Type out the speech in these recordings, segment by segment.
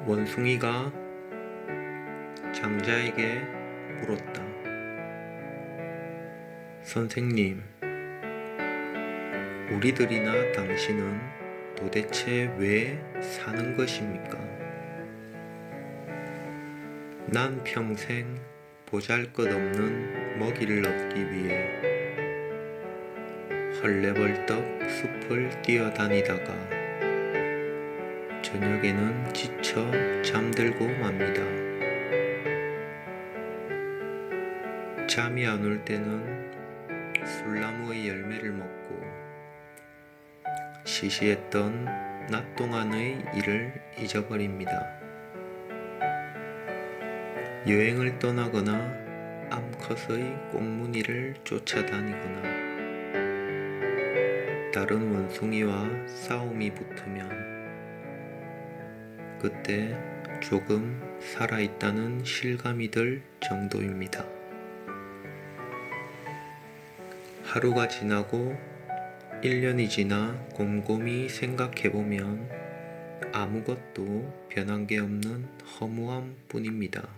원숭이가 장자에게 물었다. 선생님, 우리들이나 당신은 도대체 왜 사는 것입니까? 난 평생 보잘것없는 먹이를 얻기 위해 헐레벌떡 숲을 뛰어다니다가 저녁에는 지쳐 잠들고 맙니다. 잠이 안 올 때는 술나무의 열매를 먹고 시시했던 낮 동안의 일을 잊어버립니다. 여행을 떠나거나 암컷의 꽁무니를 쫓아다니거나 다른 원숭이와 싸움이 붙으면 그때 조금 살아있다는 실감이 들 정도입니다. 하루가 지나고 1년이 지나 곰곰이 생각해보면 아무것도 변한 게 없는 허무함 뿐입니다.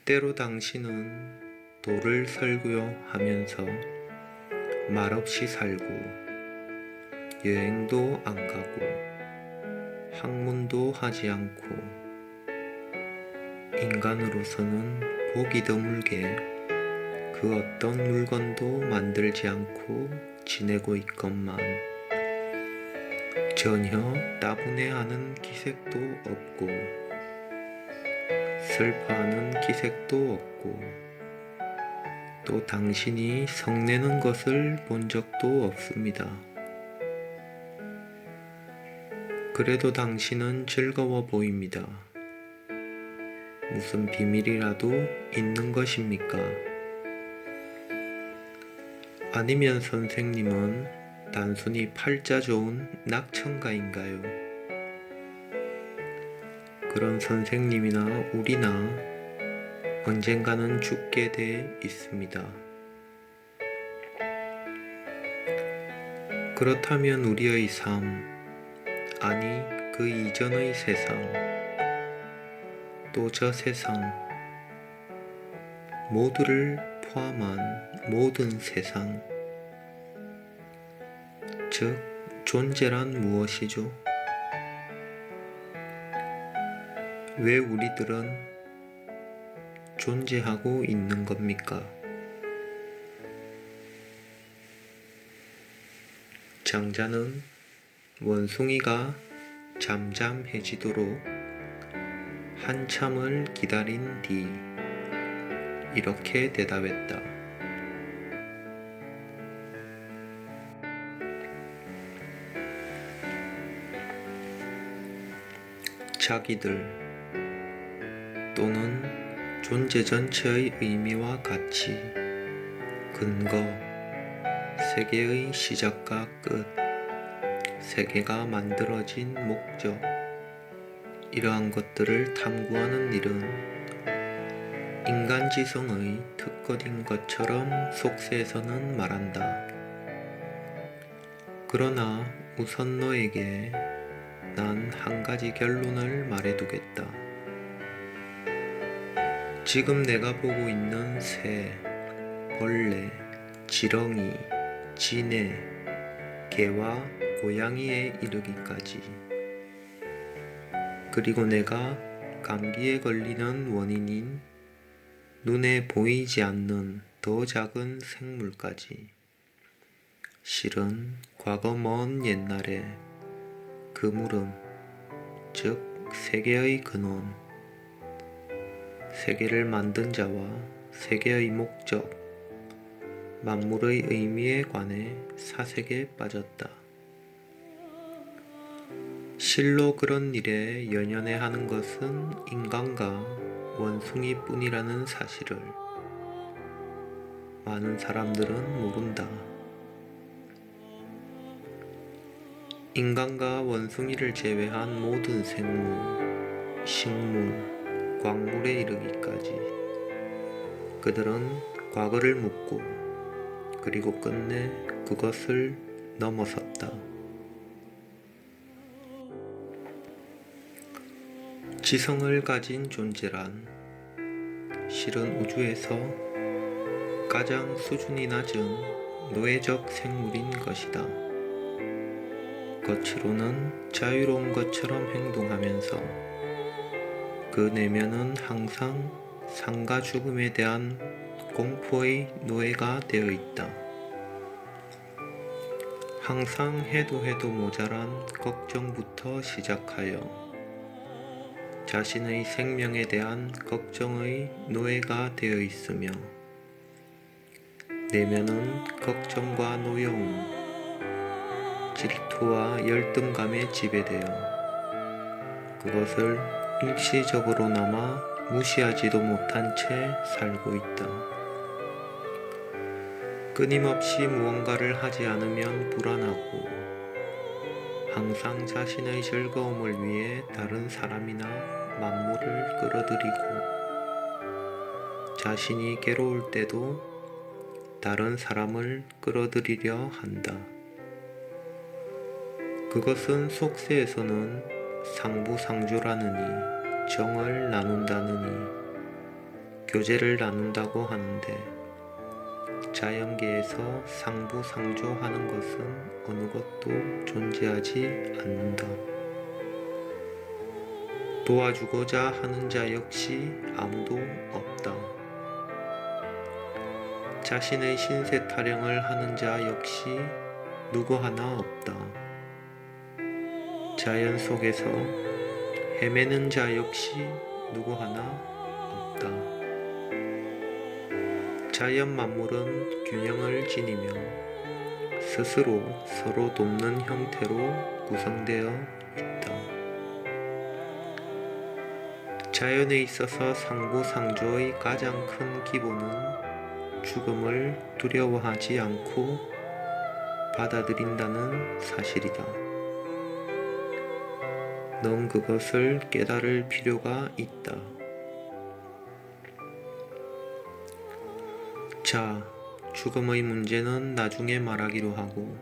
때로 당신은 돌을 설교하면서 말없이 살고 여행도 안 가고 학문도 하지 않고 인간으로서는 보기 드물게 그 어떤 물건도 만들지 않고 지내고 있건만 전혀 따분해하는 기색도 없고 슬퍼하는 기색도 없고 또 당신이 성내는 것을 본 적도 없습니다. 그래도 당신은 즐거워 보입니다. 무슨 비밀이라도 있는 것입니까? 아니면 선생님은 단순히 팔자 좋은 낙천가인가요? 그런 선생님이나 우리나 언젠가는 죽게 돼 있습니다. 그렇다면 우리의 삶, 아니 그 이전의 세상, 또 저 세상, 모두를 포함한 모든 세상, 즉 존재란 무엇이죠? 왜 우리들은 존재하고 있는 겁니까? 장자는 원숭이가 잠잠해지도록 한참을 기다린 뒤 이렇게 대답했다. 자기들 또는 존재 전체의 의미와 가치, 근거, 세계의 시작과 끝, 세계가 만들어진 목적, 이러한 것들을 탐구하는 일은 인간지성의 특권인 것처럼 속세에서는 말한다. 그러나 우선 너에게 난 한 가지 결론을 말해두겠다. 지금 내가 보고 있는 새, 벌레, 지렁이, 지네, 개와 고양이에 이르기까지, 그리고 내가 감기에 걸리는 원인인 눈에 보이지 않는 더 작은 생물까지, 실은 과거 먼 옛날에 그 물음, 즉 세계의 근원, 세계를 만든 자와 세계의 목적, 만물의 의미에 관해 사색에 빠졌다. 실로 그런 일에 연연해 하는 것은 인간과 원숭이뿐이라는 사실을 많은 사람들은 모른다. 인간과 원숭이를 제외한 모든 생물, 식물, 광물에 이르기까지 그들은 과거를 묻고 그리고 끝내 그것을 넘어섰다. 지성을 가진 존재란 실은 우주에서 가장 수준이 낮은 노예적 생물인 것이다. 겉으로는 자유로운 것처럼 행동하면서 그 내면은 항상 삶과 죽음에 대한 공포의 노예가 되어 있다. 항상 해도 모자란 걱정부터 시작하여 자신의 생명에 대한 걱정의 노예가 되어 있으며 내면은 걱정과 노여움, 질투와 열등감에 지배되어 그것을 일시적으로나마 무시하지도 못한 채 살고 있다. 끊임없이 무언가를 하지 않으면 불안하고 항상 자신의 즐거움을 위해 다른 사람이나 만물을 끌어들이고 자신이 괴로울 때도 다른 사람을 끌어들이려 한다. 그것은 속세에서는 상부상조라느니 정을 나눈다느니 교제를 나눈다고 하는데 자연계에서 상부상조하는 것은 어느 것도 존재하지 않는다. 도와주고자 하는 자 역시 아무도 없다. 자신의 신세 타령을 하는 자 역시 누구 하나 없다. 자연 속에서 헤매는 자 역시 누구 하나 없다. 자연 만물은 균형을 지니며 스스로 서로 돕는 형태로 구성되어 있다. 자연에 있어서 상부상조의 가장 큰 기본은 죽음을 두려워하지 않고 받아들인다는 사실이다. 넌 그것을 깨달을 필요가 있다. 자, 죽음의 문제는 나중에 말하기로 하고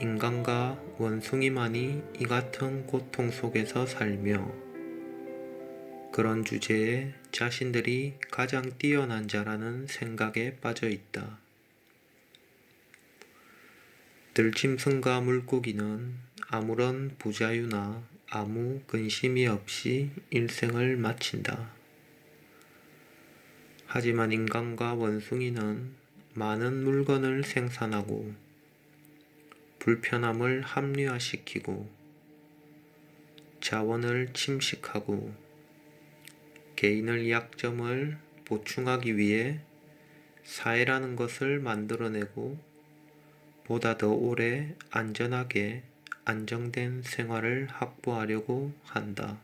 인간과 원숭이만이 이 같은 고통 속에서 살며 그런 주제에 자신들이 가장 뛰어난 자라는 생각에 빠져 있다. 들짐승과 물고기는 아무런 부자유나 아무 근심이 없이 일생을 마친다. 하지만 인간과 원숭이는 많은 물건을 생산하고 불편함을 합리화시키고 자원을 침식하고 개인의 약점을 보충하기 위해 사회라는 것을 만들어내고 보다 더 오래 안전하게 안정된 생활을 확보하려고 한다.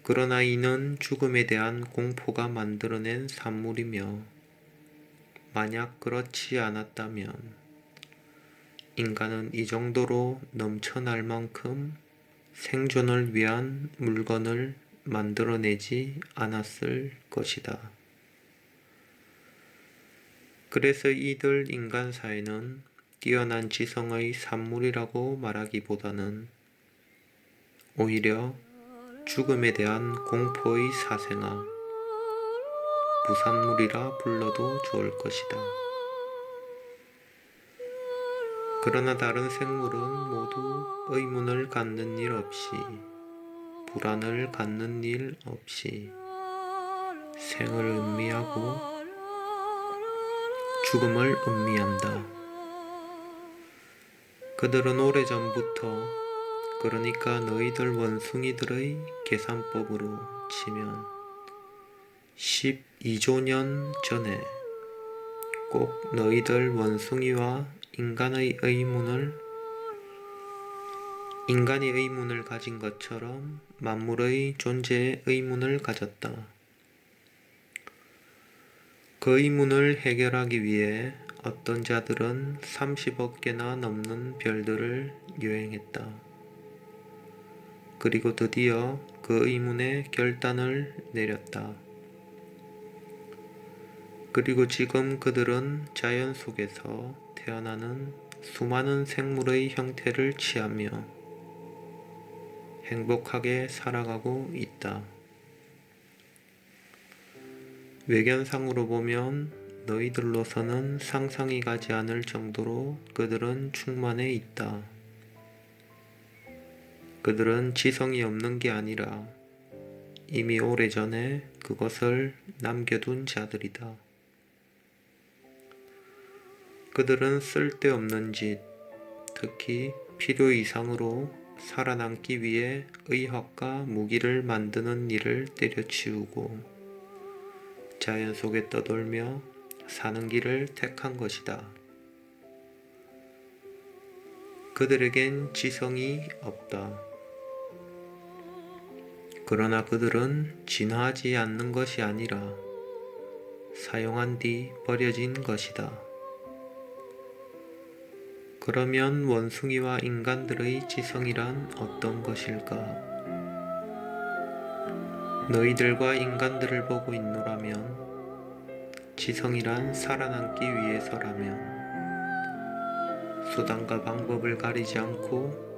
그러나 이는 죽음에 대한 공포가 만들어낸 산물이며 만약 그렇지 않았다면 인간은 이 정도로 넘쳐날 만큼 생존을 위한 물건을 만들어내지 않았을 것이다. 그래서 이들 인간 사회는 뛰어난 지성의 산물이라고 말하기보다는 오히려 죽음에 대한 공포의 사생아, 부산물이라 불러도 좋을 것이다. 그러나 다른 생물은 모두 의문을 갖는 일 없이, 불안을 갖는 일 없이 생을 음미하고 죽음을 음미한다. 그들은 오래전부터 그러니까 너희들 원숭이들의 계산법으로 치면 12조 년 전에 꼭 너희들 원숭이와 인간이 의문을 가진 것처럼 만물의 존재에 의문을 가졌다. 그 의문을 해결하기 위해 어떤 자들은 30억 개나 넘는 별들을 여행했다. 그리고 드디어 그 의문의 결단을 내렸다. 그리고 지금 그들은 자연 속에서 태어나는 수많은 생물의 형태를 취하며 행복하게 살아가고 있다. 외견상으로 보면 너희들로서는 상상이 가지 않을 정도로 그들은 충만해 있다. 그들은 지성이 없는 게 아니라 이미 오래전에 그것을 남겨둔 자들이다. 그들은 쓸데없는 짓, 특히 필요 이상으로 살아남기 위해 의학과 무기를 만드는 일을 때려치우고 자연 속에 떠돌며 사는 길을 택한 것이다. 그들에겐 지성이 없다. 그러나 그들은 진화하지 않는 것이 아니라 사용한 뒤 버려진 것이다. 그러면 원숭이와 인간들의 지성이란 어떤 것일까? 너희들과 인간들을 보고 있노라면, 지성이란 살아남기 위해서라면, 수단과 방법을 가리지 않고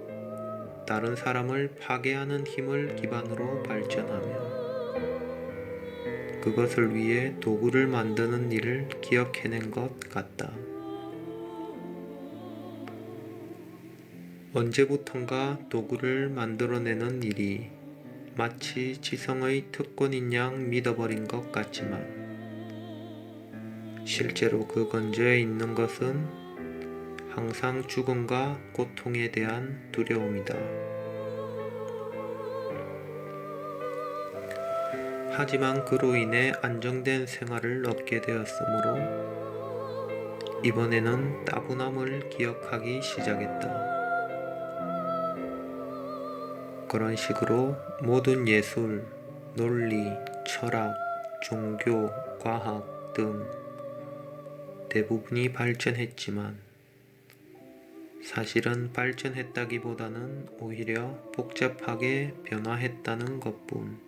다른 사람을 파괴하는 힘을 기반으로 발전하며 그것을 위해 도구를 만드는 일을 기억해낸 것 같다. 언제부턴가 도구를 만들어내는 일이 마치 지성의 특권인 양 믿어버린 것 같지만 실제로 그 근저에 있는 것은 항상 죽음과 고통에 대한 두려움이다. 하지만 그로 인해 안정된 생활을 얻게 되었으므로 이번에는 따분함을 기억하기 시작했다. 그런 식으로 모든 예술, 논리, 철학, 종교, 과학 등 대부분이 발전했지만 사실은 발전했다기보다는 오히려 복잡하게 변화했다는 것뿐.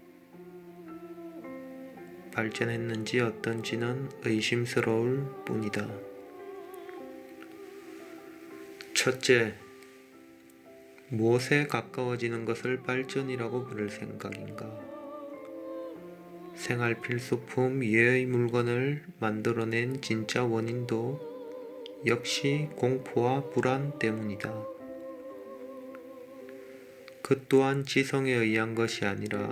발전했는지 어떤지는 의심스러울 뿐이다. 첫째, 무엇에 가까워지는 것을 발전이라고 부를 생각인가? 생활 필수품 이외의 물건을 만들어낸 진짜 원인도 역시 공포와 불안 때문이다. 그 또한 지성에 의한 것이 아니라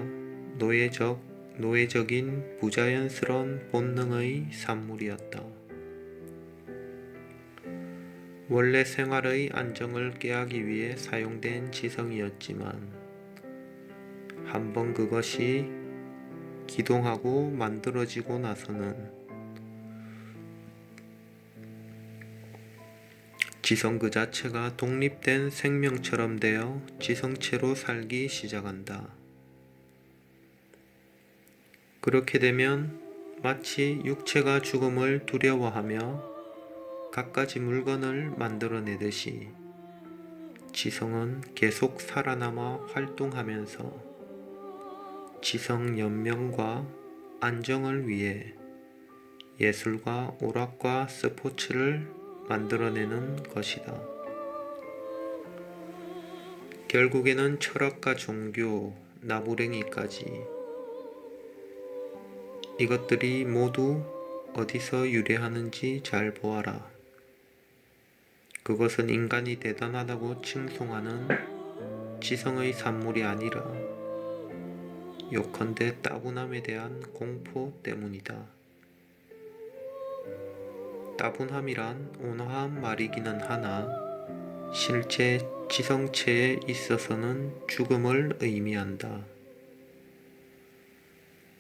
노예적인 부자연스러운 본능의 산물이었다. 원래 생활의 안정을 깨하기 위해 사용된 지성이었지만 한번 그것이 기동하고 만들어지고 나서는 지성 그 자체가 독립된 생명처럼 되어 지성체로 살기 시작한다. 그렇게 되면 마치 육체가 죽음을 두려워하며 갖가지 물건을 만들어내듯이 지성은 계속 살아남아 활동하면서 지성 연명과 안정을 위해 예술과 오락과 스포츠를 만들어내는 것이다. 결국에는 철학과 종교, 나부랭이까지 이것들이 모두 어디서 유래하는지 잘 보아라. 그것은 인간이 대단하다고 칭송하는 지성의 산물이 아니라 요컨대 따분함에 대한 공포 때문이다. 따분함이란 온화한 말이기는 하나 실제 지성체에 있어서는 죽음을 의미한다.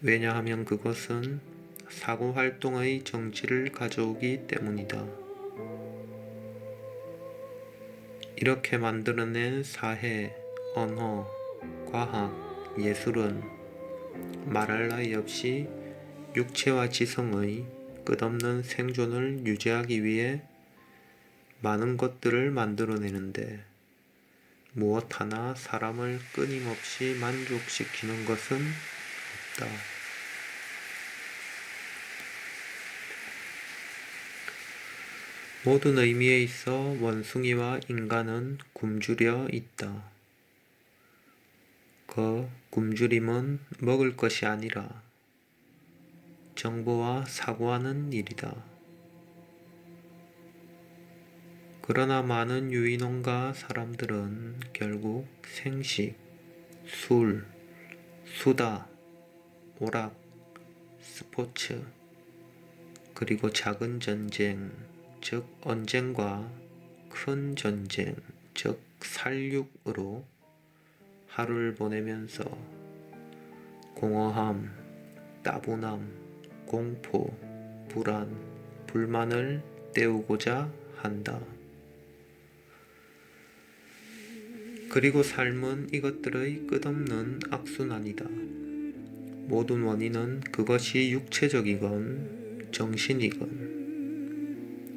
왜냐하면 그것은 사고활동의 정지를 가져오기 때문이다. 이렇게 만들어낸 사회, 언어, 과학, 예술은 말할 나위 없이 육체와 지성의 끝없는 생존을 유지하기 위해 많은 것들을 만들어내는데 무엇 하나 사람을 끊임없이 만족시키는 것은 없다. 모든 의미에 있어 원숭이와 인간은 굶주려 있다. 굶주림은 먹을 것이 아니라 정보와 사고하는 일이다. 그러나 많은 유인원가 사람들은 결국 생식, 술, 수다, 오락, 스포츠, 그리고 작은 전쟁, 즉 언쟁과 큰 전쟁, 즉 살육으로 하루를 보내면서 공허함, 따분함, 공포, 불안, 불만을 때우고자 한다. 그리고 삶은 이것들의 끝없는 악순환이다. 모든 원인은 그것이 육체적이건 정신이건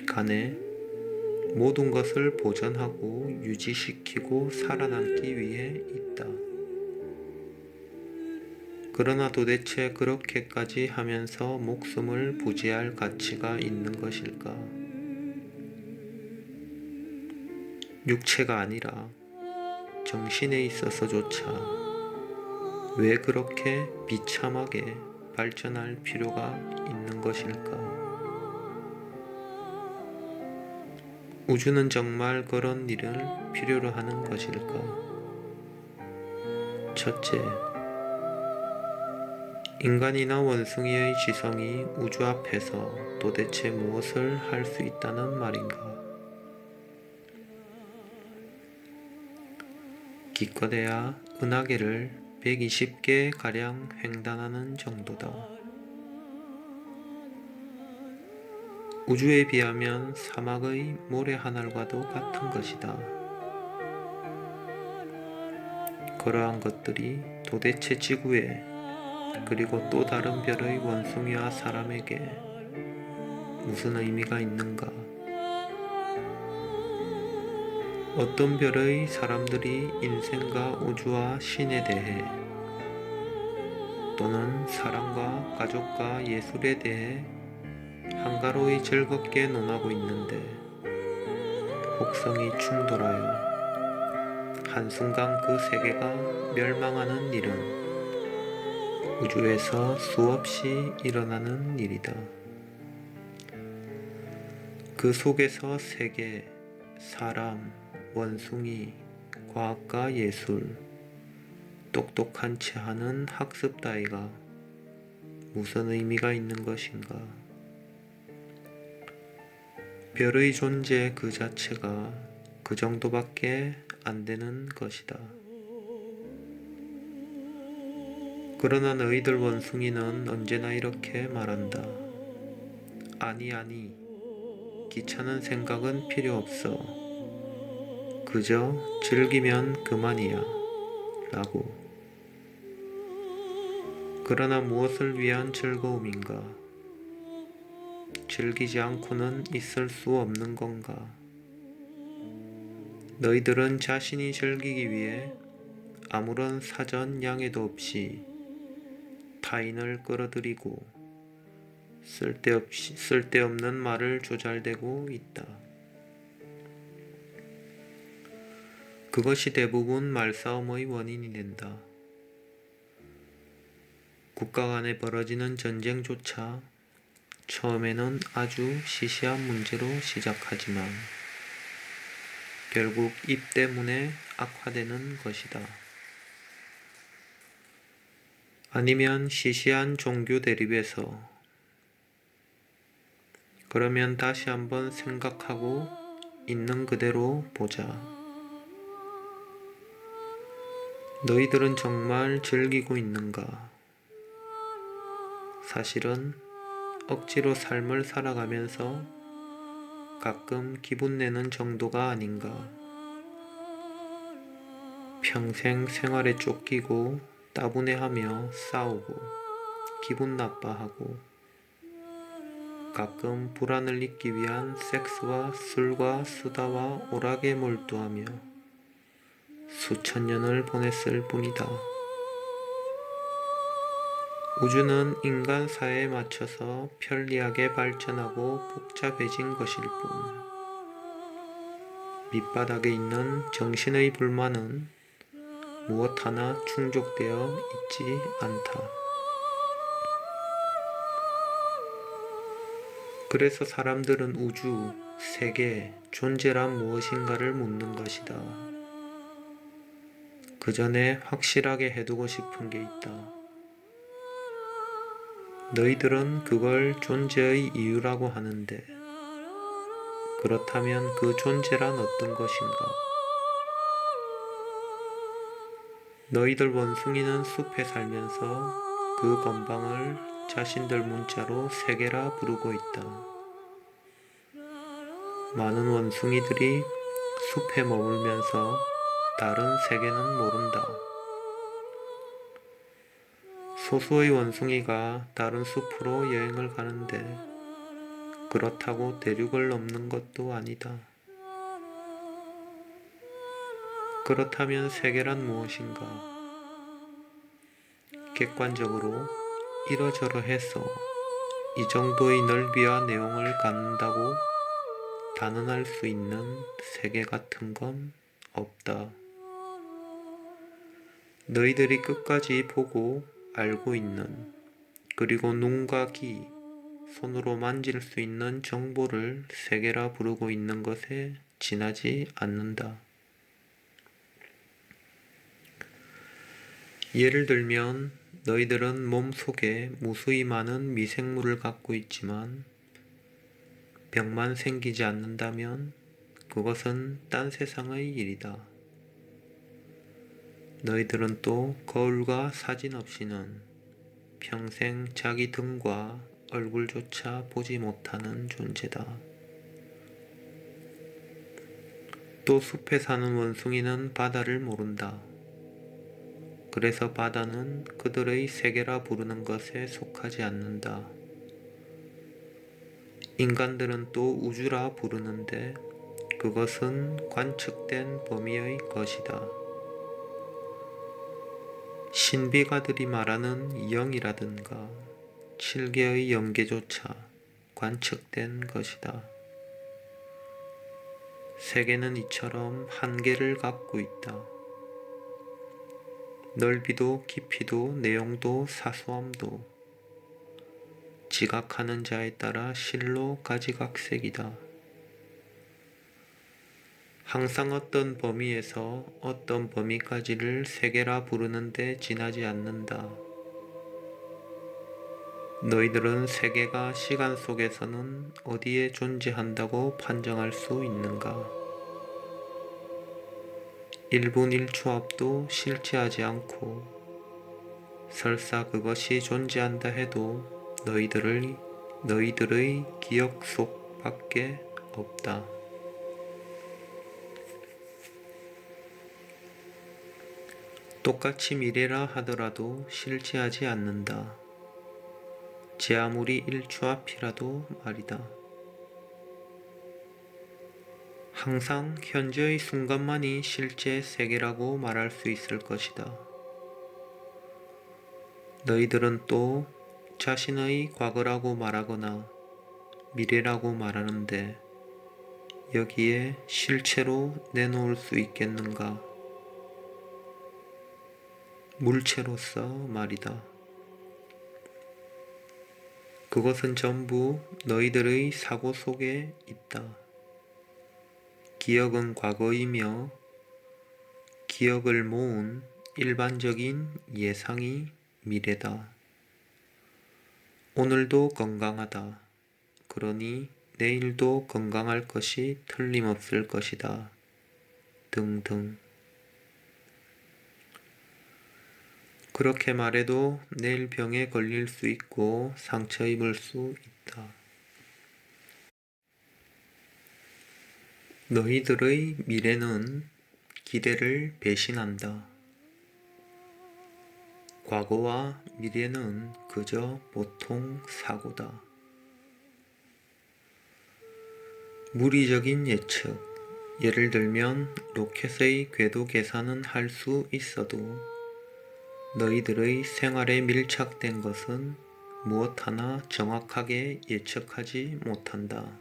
간에 모든 것을 보존하고 유지시키고 살아남기 위해 있다. 그러나 도대체 그렇게까지 하면서 목숨을 부지할 가치가 있는 것일까? 육체가 아니라 정신에 있어서조차 왜 그렇게 비참하게 발전할 필요가 있는 것일까? 우주는 정말 그런 일을 필요로 하는 것일까? 첫째, 인간이나 원숭이의 지성이 우주 앞에서 도대체 무엇을 할 수 있다는 말인가? 기껏해야 은하계를 120개 가량 횡단하는 정도다. 우주에 비하면 사막의 모래 한 알과도 같은 것이다. 그러한 것들이 도대체 지구에 그리고 또 다른 별의 원숭이와 사람에게 무슨 의미가 있는가? 어떤 별의 사람들이 인생과 우주와 신에 대해 또는 사랑과 가족과 예술에 대해 한가로이 즐겁게 논하고 있는데 혹성이 충돌하여 한순간 그 세계가 멸망하는 일은 우주에서 수없이 일어나는 일이다. 그 속에서 세계, 사람, 원숭이, 과학과 예술, 똑똑한 채 하는 학습 따위가 무슨 의미가 있는 것인가? 별의 존재 그 자체가 그 정도밖에 안 되는 것이다. 그러나 너희들 원숭이는 언제나 이렇게 말한다. 아니, 귀찮은 생각은 필요 없어. 그저 즐기면 그만이야. 라고. 그러나 무엇을 위한 즐거움인가? 즐기지 않고는 있을 수 없는 건가? 너희들은 자신이 즐기기 위해 아무런 사전 양해도 없이 타인을 끌어들이고 쓸데없는 말을 조잘대고 있다. 그것이 대부분 말싸움의 원인이 된다. 국가 간에 벌어지는 전쟁조차 처음에는 아주 시시한 문제로 시작하지만 결국 입 때문에 악화되는 것이다. 아니면 시시한 종교 대립에서 그러면 다시 한번 생각하고 있는 그대로 보자. 너희들은 정말 즐기고 있는가? 사실은 억지로 삶을 살아가면서 가끔 기분 내는 정도가 아닌가. 평생 생활에 쫓기고 따분해하며 싸우고 기분 나빠하고 가끔 불안을 잊기 위한 섹스와 술과 수다와 오락에 몰두하며 수천 년을 보냈을 뿐이다. 우주는 인간 사회에 맞춰서 편리하게 발전하고 복잡해진 것일 뿐, 밑바닥에 있는 정신의 불만은 무엇 하나 충족되어 있지 않다. 그래서 사람들은 우주, 세계, 존재란 무엇인가를 묻는 것이다. 그 전에 확실하게 해두고 싶은 게 있다. 너희들은 그걸 존재의 이유라고 하는데, 그렇다면 그 존재란 어떤 것인가? 너희들 원숭이는 숲에 살면서 그 건방을 자신들 문자로 세계라 부르고 있다. 많은 원숭이들이 숲에 머물면서 다른 세계는 모른다. 소수의 원숭이가 다른 숲으로 여행을 가는데 그렇다고 대륙을 넘는 것도 아니다. 그렇다면 세계란 무엇인가? 객관적으로 이러저러해서 이 정도의 넓이와 내용을 갖는다고 단언할 수 있는 세계 같은 건 없다. 너희들이 끝까지 보고 알고 있는, 그리고 눈과 귀, 손으로 만질 수 있는 정보를 세계라 부르고 있는 것에 지나지 않는다. 예를 들면 너희들은 몸 속에 무수히 많은 미생물을 갖고 있지만 병만 생기지 않는다면 그것은 딴 세상의 일이다. 너희들은 또 거울과 사진 없이는 평생 자기 등과 얼굴조차 보지 못하는 존재다. 또 숲에 사는 원숭이는 바다를 모른다. 그래서 바다는 그들의 세계라 부르는 것에 속하지 않는다. 인간들은 또 우주라 부르는데 그것은 관측된 범위의 것이다. 신비가들이 말하는 영이라든가 7개의 영계조차 관측된 것이다. 세계는 이처럼 한계를 갖고 있다. 넓이도 깊이도 내용도 사소함도 지각하는 자에 따라 실로 가지각색이다. 항상 어떤 범위에서 어떤 범위까지를 세계라 부르는데 지나지 않는다. 너희들은 세계가 시간 속에서는 어디에 존재한다고 판정할 수 있는가? 1분 1초 앞도 실체하지 않고 설사 그것이 존재한다 해도 너희들의 기억 속 밖에 없다. 똑같이 미래라 하더라도 실체하지 않는다. 제 아무리 1초 앞이라도 말이다. 항상 현재의 순간만이 실제 세계라고 말할 수 있을 것이다. 너희들은 또 자신의 과거라고 말하거나 미래라고 말하는데 여기에 실체로 내놓을 수 있겠는가? 물체로서 말이다. 그것은 전부 너희들의 사고 속에 있다. 기억은 과거이며 기억을 모은 일반적인 예상이 미래다. 오늘도 건강하다. 그러니 내일도 건강할 것이 틀림없을 것이다. 등등. 그렇게 말해도 내일 병에 걸릴 수 있고 상처 입을 수 있다. 너희들의 미래는 기대를 배신한다. 과거와 미래는 그저 보통 사고다. 무리적인 예측, 예를 들면 로켓의 궤도 계산은 할 수 있어도 너희들의 생활에 밀착된 것은 무엇 하나 정확하게 예측하지 못한다.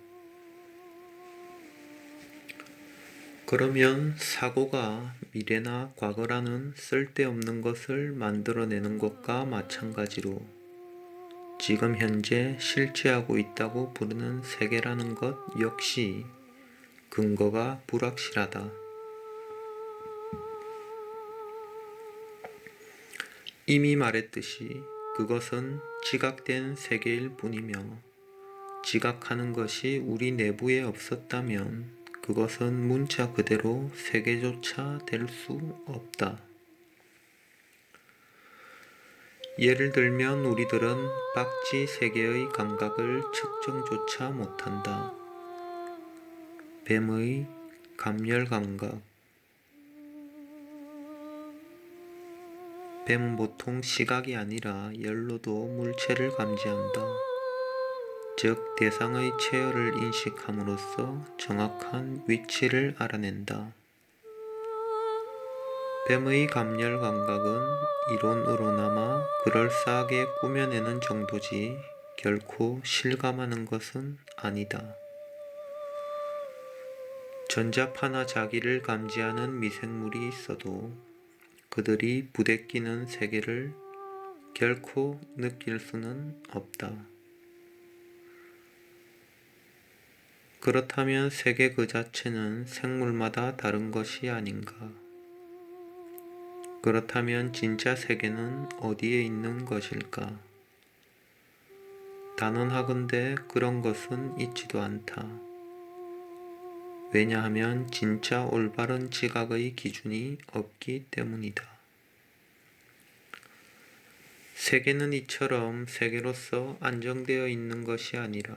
그러면 사고가 미래나 과거라는 쓸데없는 것을 만들어내는 것과 마찬가지로 지금 현재 실제하고 있다고 부르는 세계라는 것 역시 근거가 불확실하다. 이미 말했듯이 그것은 지각된 세계일 뿐이며 지각하는 것이 우리 내부에 없었다면 그것은 문자 그대로 세계조차 될 수 없다. 예를 들면 우리들은 박쥐 세계의 감각을 측정조차 못한다. 뱀의 감열 감각. 뱀은 보통 시각이 아니라 열로도 물체를 감지한다. 즉 대상의 체열을 인식함으로써 정확한 위치를 알아낸다. 뱀의 감열 감각은 이론으로나마 그럴싸하게 꾸며내는 정도지 결코 실감하는 것은 아니다. 전자파나 자기를 감지하는 미생물이 있어도 그들이 부대끼는 세계를 결코 느낄 수는 없다. 그렇다면 세계 그 자체는 생물마다 다른 것이 아닌가? 그렇다면 진짜 세계는 어디에 있는 것일까? 단언하건대 그런 것은 있지도 않다. 왜냐하면 진짜 올바른 지각의 기준이 없기 때문이다. 세계는 이처럼 세계로서 안정되어 있는 것이 아니라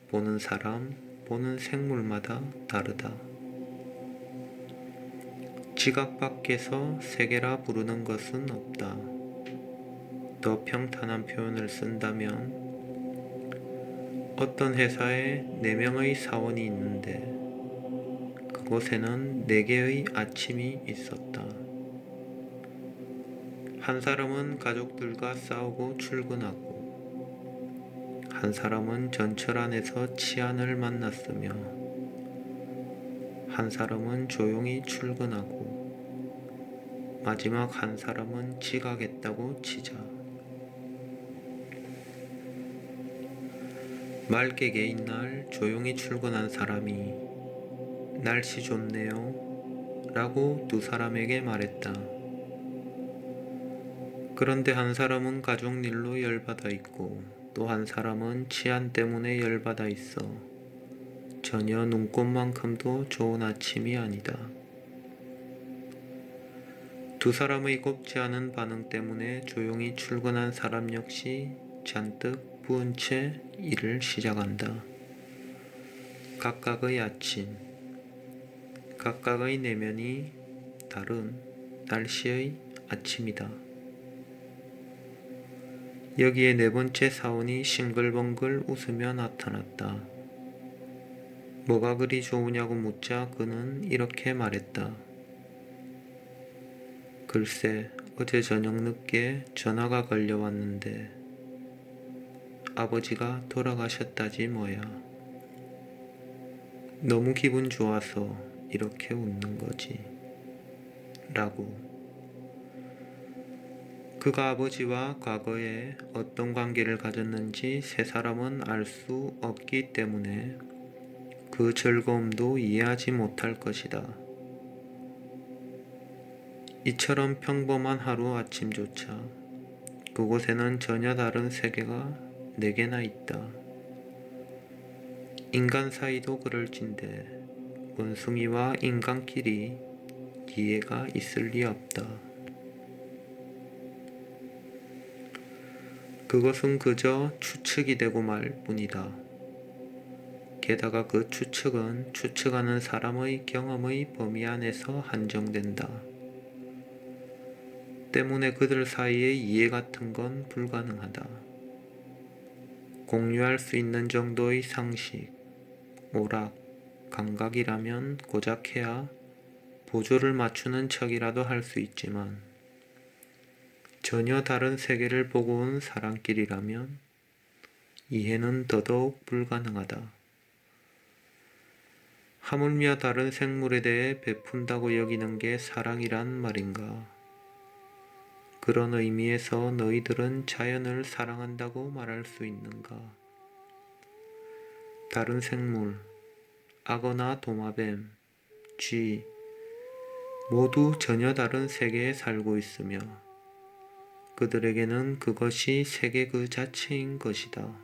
보는 사람, 보는 생물마다 다르다. 지각 밖에서 세계라 부르는 것은 없다. 더 평탄한 표현을 쓴다면 어떤 회사에 4명의 사원이 있는데 그곳에는 4개의 아침이 있었다. 한 사람은 가족들과 싸우고 출근하고 한 사람은 전철 안에서 치안을 만났으며 한 사람은 조용히 출근하고 마지막 한 사람은 지각했다고 치자. 맑게 개인 날 조용히 출근한 사람이 날씨 좋네요 라고 2 사람에게 말했다. 그런데 한 사람은 가족 일로 열받아 있고 또 한 사람은 치안 때문에 열받아 있어 전혀 눈꽃만큼도 좋은 아침이 아니다. 2 사람의 곱지 않은 반응 때문에 조용히 출근한 사람 역시 잔뜩 부은 채 일을 시작한다. 각각의 아침, 각각의 내면이 다른 날씨의 아침이다. 여기에 4번째 사원이 싱글벙글 웃으며 나타났다. 뭐가 그리 좋으냐고 묻자 그는 이렇게 말했다. 글쎄, 어제 저녁 늦게 전화가 걸려왔는데 아버지가 돌아가셨다지 뭐야. 너무 기분 좋아서 이렇게 웃는 거지. 라고. 그가 아버지와 과거에 어떤 관계를 가졌는지 3 사람은 알 수 없기 때문에 그 즐거움도 이해하지 못할 것이다. 이처럼 평범한 하루 아침조차 그곳에는 전혀 다른 세계가 4개나 있다. 인간 사이도 그럴진데 원숭이와 인간끼리 이해가 있을 리 없다. 그것은 그저 추측이 되고 말 뿐이다. 게다가 그 추측은 추측하는 사람의 경험의 범위 안에서 한정된다. 때문에 그들 사이의 이해 같은 건 불가능하다. 공유할 수 있는 정도의 상식, 오락, 감각이라면 고작 해야 보조를 맞추는 척이라도 할 수 있지만 전혀 다른 세계를 보고 온 사람끼리라면 이해는 더더욱 불가능하다. 하물며 다른 생물에 대해 베푼다고 여기는 게 사랑이란 말인가? 그런 의미에서 너희들은 자연을 사랑한다고 말할 수 있는가? 다른 생물, 악어나 도마뱀, 쥐, 모두 전혀 다른 세계에 살고 있으며 그들에게는 그것이 세계 그 자체인 것이다.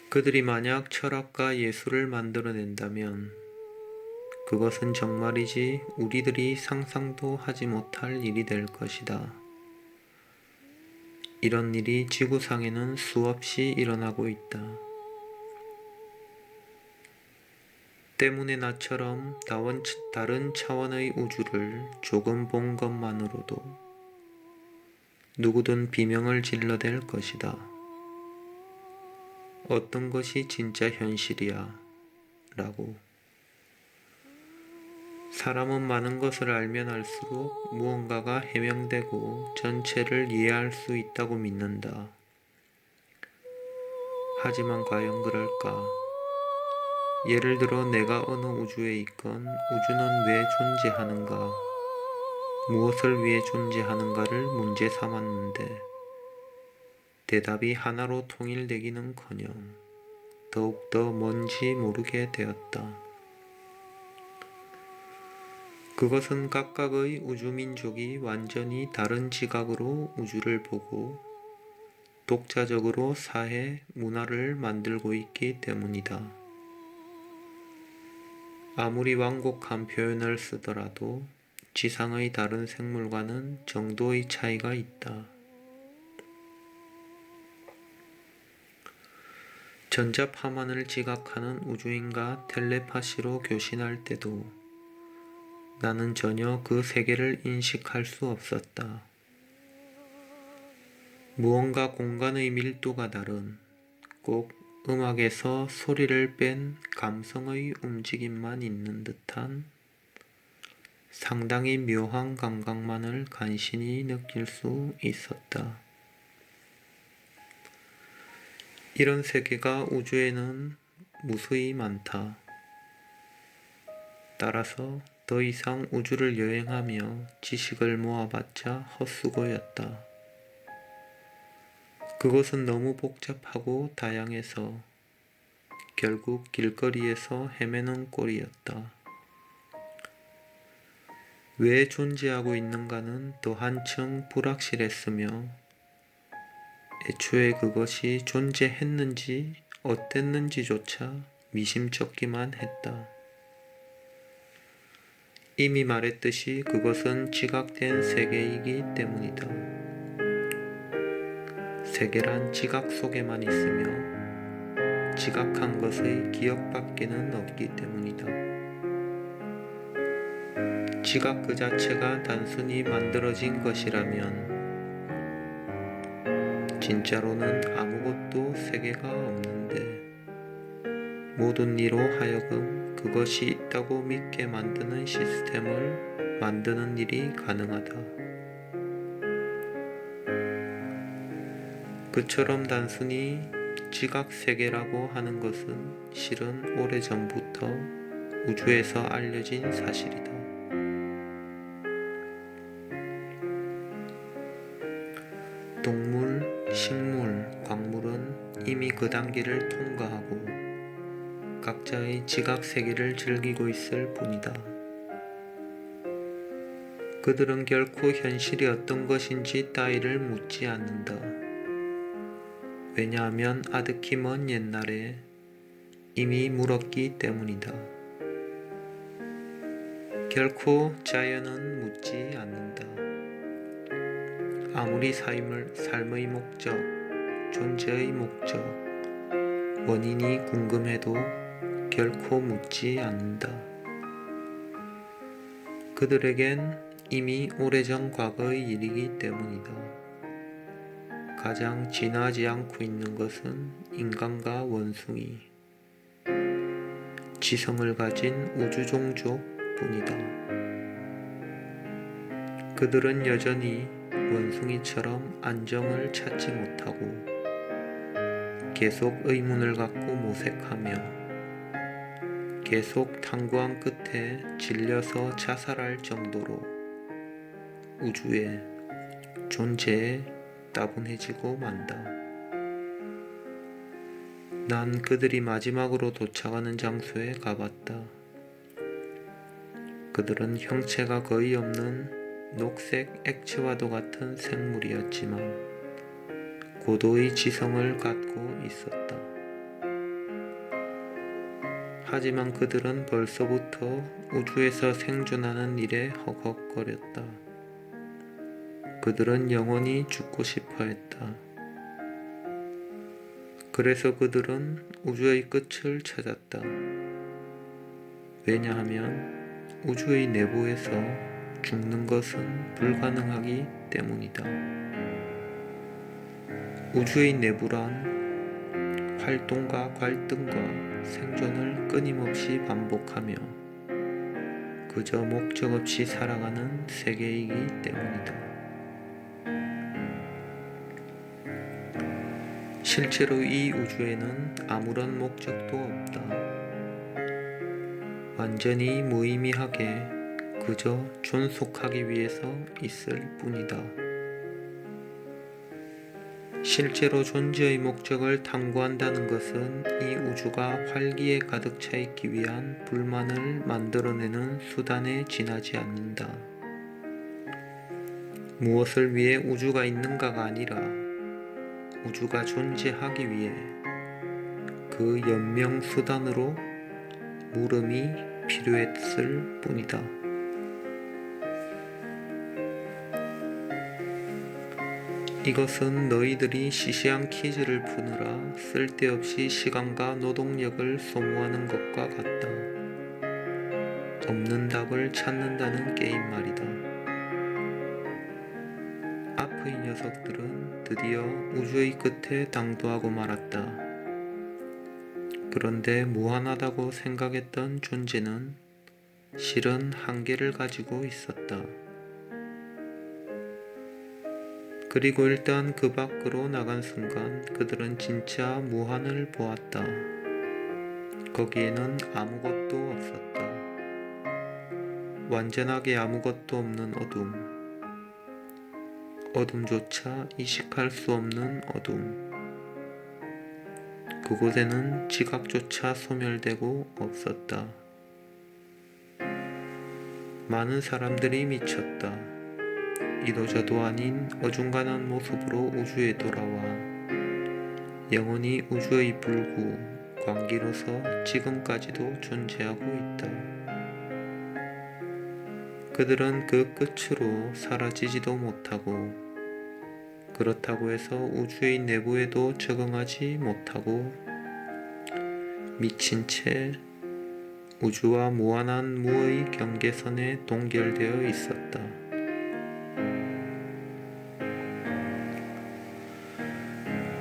그들이 만약 철학과 예술을 만들어낸다면 그것은 정말이지 우리들이 상상도 하지 못할 일이 될 것이다. 이런 일이 지구상에는 수없이 일어나고 있다. 때문에 나처럼 다른 차원의 우주를 조금 본 것만으로도 누구든 비명을 질러댈 것이다. 어떤 것이 진짜 현실이야? 라고. 사람은 많은 것을 알면 알수록 무언가가 해명되고 전체를 이해할 수 있다고 믿는다. 하지만 과연 그럴까? 예를 들어 내가 어느 우주에 있건 우주는 왜 존재하는가? 무엇을 위해 존재하는가를 문제 삼았는데 대답이 하나로 통일되기는커녕 더욱더 뭔지 모르게 되었다. 그것은 각각의 우주민족이 완전히 다른 지각으로 우주를 보고 독자적으로 사회, 문화를 만들고 있기 때문이다. 아무리 완곡한 표현을 쓰더라도 지상의 다른 생물과는 정도의 차이가 있다. 전자파만을 지각하는 우주인과 텔레파시로 교신할 때도 나는 전혀 그 세계를 인식할 수 없었다. 무언가 공간의 밀도가 다른, 꼭 음악에서 소리를 뺀 감성의 움직임만 있는 듯한 상당히 묘한 감각만을 간신히 느낄 수 있었다. 이런 세계가 우주에는 무수히 많다. 따라서 더 이상 우주를 여행하며 지식을 모아봤자 헛수고였다. 그것은 너무 복잡하고 다양해서 결국 길거리에서 헤매는 꼴이었다. 왜 존재하고 있는가는 더 한층 불확실했으며 애초에 그것이 존재했는지 어땠는지조차 미심쩍기만 했다. 이미 말했듯이 그것은 지각된 세계이기 때문이다. 세계란 지각 속에만 있으며 지각한 것의 기억밖에는 없기 때문이다. 지각 그 자체가 단순히 만들어진 것이라면 진짜로는 아무것도 세계가 없는데 모든 이로 하여금 그것이 있다고 믿게 만드는 시스템을 만드는 일이 가능하다. 그처럼 단순히 지각세계라고 하는 것은 실은 오래전부터 우주에서 알려진 사실이다. 동물, 식물, 광물은 이미 그 단계를 통과하고 각자의 지각세계를 즐기고 있을 뿐이다. 그들은 결코 현실이 어떤 것인지 따위를 묻지 않는다. 왜냐하면 아득히 먼 옛날에 이미 물었기 때문이다. 결코 자연은 묻지 않는다. 아무리 삶의 목적, 존재의 목적, 원인이 궁금해도 결코 묻지 않는다. 그들에겐 이미 오래전 과거의 일이기 때문이다. 가장 진화하지 않고 있는 것은 인간과 원숭이, 지성을 가진 우주종족 뿐이다. 그들은 여전히 원숭이처럼 안정을 찾지 못하고 계속 의문을 갖고 모색하며 계속 탐구한 끝에 질려서 자살할 정도로 우주의 존재에 따분해지고 만다. 난 그들이 마지막으로 도착하는 장소에 가봤다. 그들은 형체가 거의 없는 녹색 액체와도 같은 생물이었지만 고도의 지성을 갖고 있었다. 하지만 그들은 벌써부터 우주에서 생존하는 일에 허걱거렸다. 그들은 영원히 죽고 싶어 했다. 그래서 그들은 우주의 끝을 찾았다. 왜냐하면 우주의 내부에서 죽는 것은 불가능하기 때문이다. 우주의 내부란 활동과 갈등과 생존을 끊임없이 반복하며 그저 목적 없이 살아가는 세계이기 때문이다. 실제로 이 우주에는 아무런 목적도 없다. 완전히 무의미하게 그저 존속하기 위해서 있을 뿐이다. 실제로 존재의 목적을 탐구한다는 것은 이 우주가 활기에 가득 차 있기 위한 불만을 만들어내는 수단에 지나지 않는다. 무엇을 위해 우주가 있는가가 아니라 우주가 존재하기 위해 그 연명 수단으로 물음이 필요했을 뿐이다. 이것은 너희들이 시시한 퀴즈를 푸느라 쓸데없이 시간과 노동력을 소모하는 것과 같다. 없는 답을 찾는다는 게임 말이다. 아프이 녀석들은 드디어 우주의 끝에 당도하고 말았다. 그런데 무한하다고 생각했던 존재는 실은 한계를 가지고 있었다. 그리고 일단 그 밖으로 나간 순간 그들은 진짜 무한을 보았다. 거기에는 아무것도 없었다. 완전하게 아무것도 없는 어둠. 어둠조차 이식할 수 없는 어둠. 그곳에는 지각조차 소멸되고 없었다. 많은 사람들이 미쳤다. 이도저도 아닌 어중간한 모습으로 우주에 돌아와 영원히 우주의 불구, 광기로서 지금까지도 존재하고 있다. 그들은 그 끝으로 사라지지도 못하고 그렇다고 해서 우주의 내부에도 적응하지 못하고 미친 채 우주와 무한한 무의 경계선에 동결되어 있었다.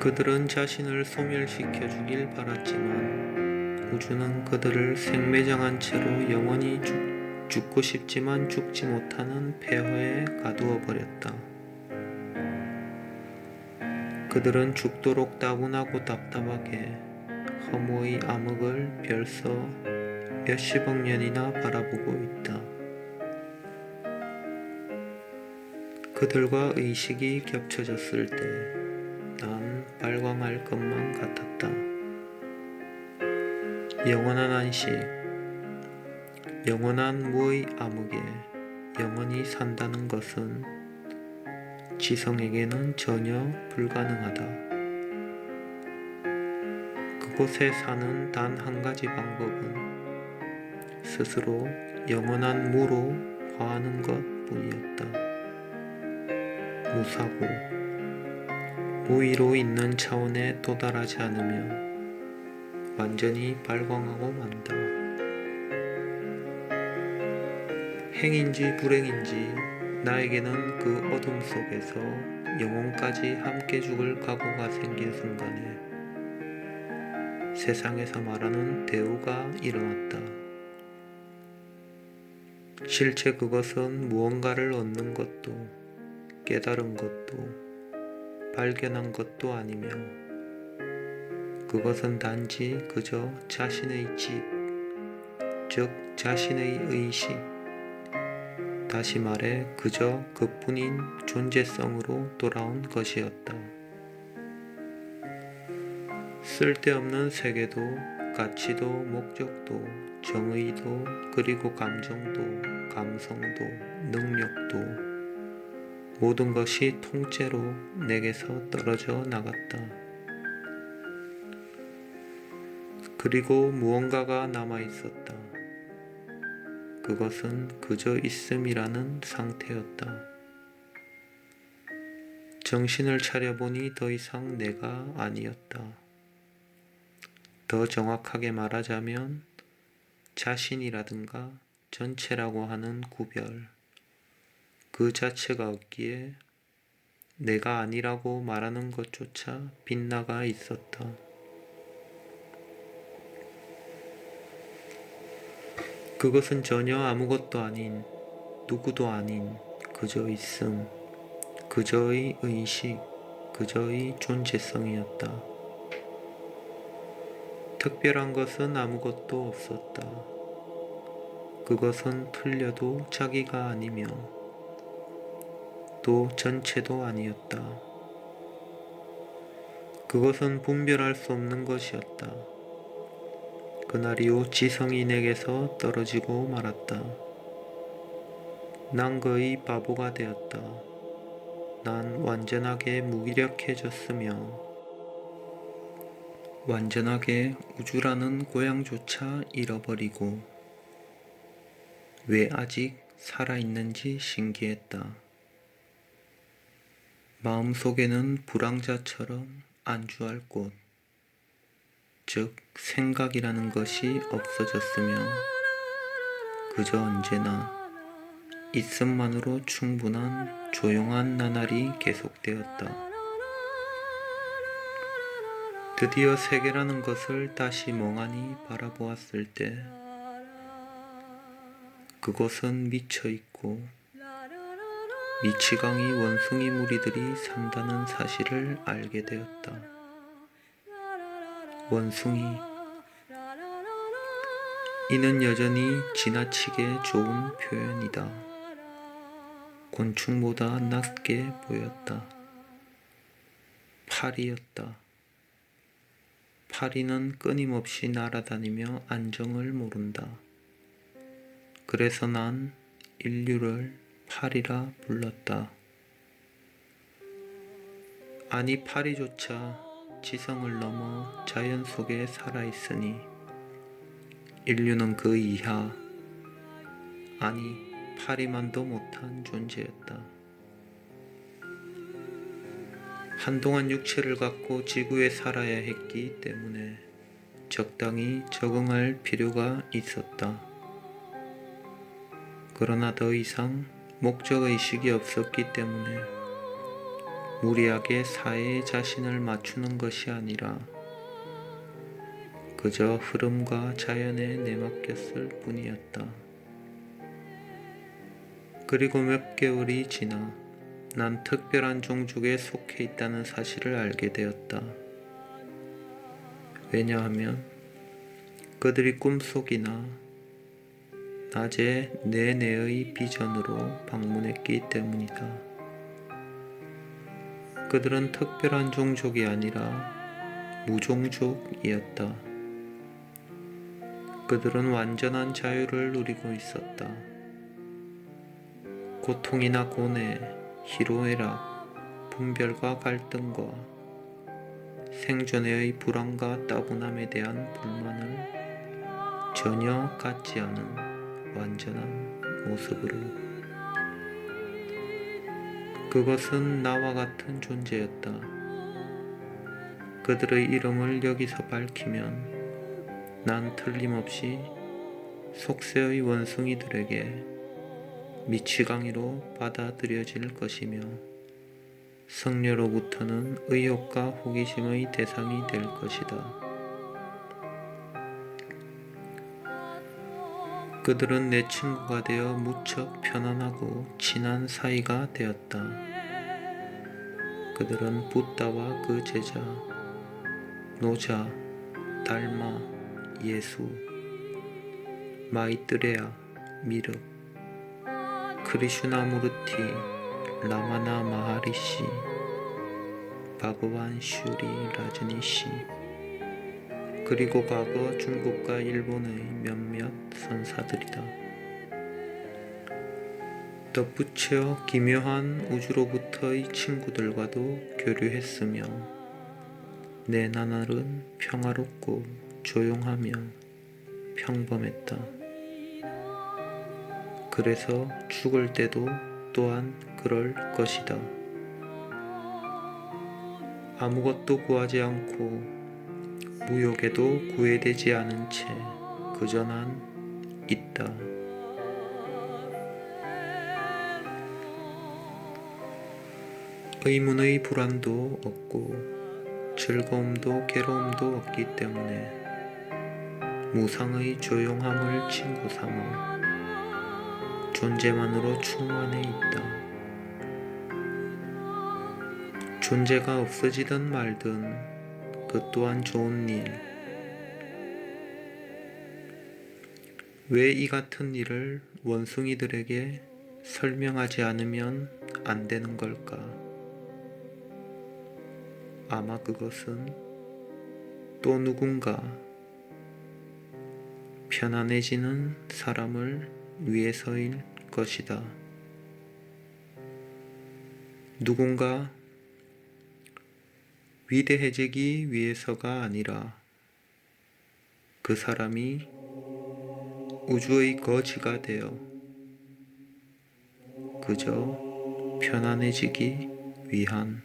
그들은 자신을 소멸시켜 주길 바랐지만 우주는 그들을 생매장한 채로 영원히 죽고 싶지만 죽지 못하는 폐허에 가두어 버렸다. 그들은 죽도록 따분하고 답답하게 허무의 암흑을 벌써 몇십억 년이나 바라보고 있다. 그들과 의식이 겹쳐졌을 때 난 발광할 것만 같았다. 영원한 안식, 영원한 무의 암흑에 영원히 산다는 것은 지성에게는 전혀 불가능하다. 그곳에 사는 단 한 가지 방법은 스스로 영원한 무로 화하는 것 뿐이었다. 무사고, 무위로 있는 차원에 도달하지 않으면 완전히 발광하고 만다. 행인지 불행인지 나에게는 그 어둠 속에서 영혼까지 함께 죽을 각오가 생긴 순간에 세상에서 말하는 대우가 일어났다. 실제 그것은 무언가를 얻는 것도 깨달은 것도 발견한 것도 아니며 그것은 단지 그저 자신의 집, 즉 자신의 의식, 다시 말해 그저 그뿐인 존재성으로 돌아온 것이었다. 쓸데없는 세계도, 가치도, 목적도, 정의도, 그리고 감정도, 감성도, 능력도, 모든 것이 통째로 내게서 떨어져 나갔다. 그리고 무언가가 남아있었다. 그것은 그저 있음이라는 상태였다. 정신을 차려보니 더 이상 내가 아니었다. 더 정확하게 말하자면 자신이라든가 전체라고 하는 구별, 그 자체가 없기에 내가 아니라고 말하는 것조차 빗나가 있었다. 그것은 전혀 아무것도 아닌, 누구도 아닌 그저 있음, 그저의 의식, 그저의 존재성이었다. 특별한 것은 아무것도 없었다. 그것은 틀려도 자기가 아니며 또 전체도 아니었다. 그것은 분별할 수 없는 것이었다. 그날 이후 지성이 내게서 떨어지고 말았다. 난 거의 바보가 되었다. 난 완전하게 무기력해졌으며 완전하게 우주라는 고향조차 잃어버리고 왜 아직 살아있는지 신기했다. 마음속에는 불황자처럼 안주할 곳, 즉 생각이라는 것이 없어졌으며 그저 언제나 있음만으로 충분한 조용한 나날이 계속되었다. 드디어 세계라는 것을 다시 멍하니 바라보았을 때 그곳은 미쳐있고 미치광이 원숭이 무리들이 산다는 사실을 알게 되었다. 원숭이, 이는 여전히 지나치게 좋은 표현이다. 곤충보다 낮게 보였다. 파리였다. 파리는 끊임없이 날아다니며 안정을 모른다. 그래서 난 인류를 파리라 불렀다. 아니, 파리조차 지성을 넘어 자연 속에 살아있으니 인류는 그 이하, 아니 파리만도 못한 존재였다. 한동안 육체를 갖고 지구에 살아야 했기 때문에 적당히 적응할 필요가 있었다. 그러나 더 이상 목적의식이 없었기 때문에 무리하게 사회에 자신을 맞추는 것이 아니라 그저 흐름과 자연에 내맡겼을 뿐이었다. 그리고 몇 개월이 지나 난 특별한 종족에 속해 있다는 사실을 알게 되었다. 왜냐하면 그들이 꿈속이나 낮에 내내의 비전으로 방문했기 때문이다. 그들은 특별한 종족이 아니라 무종족이었다. 그들은 완전한 자유를 누리고 있었다. 고통이나 고뇌, 희로애락, 분별과 갈등과 생존의 불안과 따분함에 대한 불만을 전혀 갖지 않은 완전한 모습으로. 그것은 나와 같은 존재였다. 그들의 이름을 여기서 밝히면 난 틀림없이 속세의 원숭이들에게 미치광이로 받아들여질 것이며 성녀로부터는 의욕과 호기심의 대상이 될 것이다. 그들은 내 친구가 되어 무척 편안하고 친한 사이가 되었다. 그들은 붓다와 그 제자, 노자, 달마, 예수, 마이뜨레야, 미륵, 크리슈나무르티, 라마나 마하리시, 바그완 슈리 라즈니시, 그리고 과거 중국과 일본의 몇몇 선사들이다. 덧붙여 기묘한 우주로부터의 친구들과도 교류했으며 내 나날은 평화롭고 조용하며 평범했다. 그래서 죽을 때도 또한 그럴 것이다. 아무것도 구하지 않고 무욕에도 구애되지 않은 채 그저 난 있다. 의문의 불안도 없고 즐거움도 괴로움도 없기 때문에 무상의 조용함을 친구 삼아 존재만으로 충만해 있다. 존재가 없어지든 말든 그 또한 좋은 일. 왜 이 같은 일을 원숭이들에게 설명하지 않으면 안 되는 걸까? 아마 그것은 또 누군가 편안해지는 사람을 위해서일 것이다. 누군가 위대해지기 위해서가 아니라 그 사람이 우주의 거지가 되어 그저 편안해지기 위한.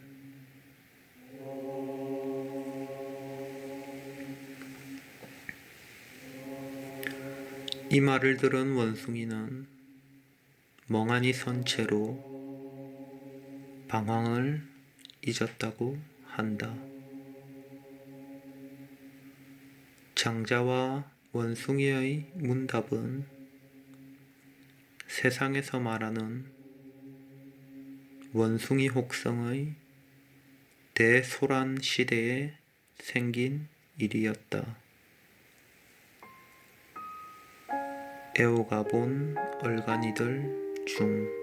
이 말을 들은 원숭이는 멍하니 선 채로 방황을 잊었다고 한다. 장자와 원숭이의 문답은 세상에서 말하는 원숭이 혹성의 대소란 시대에 생긴 일이었다. 애호가 본 얼간이들 중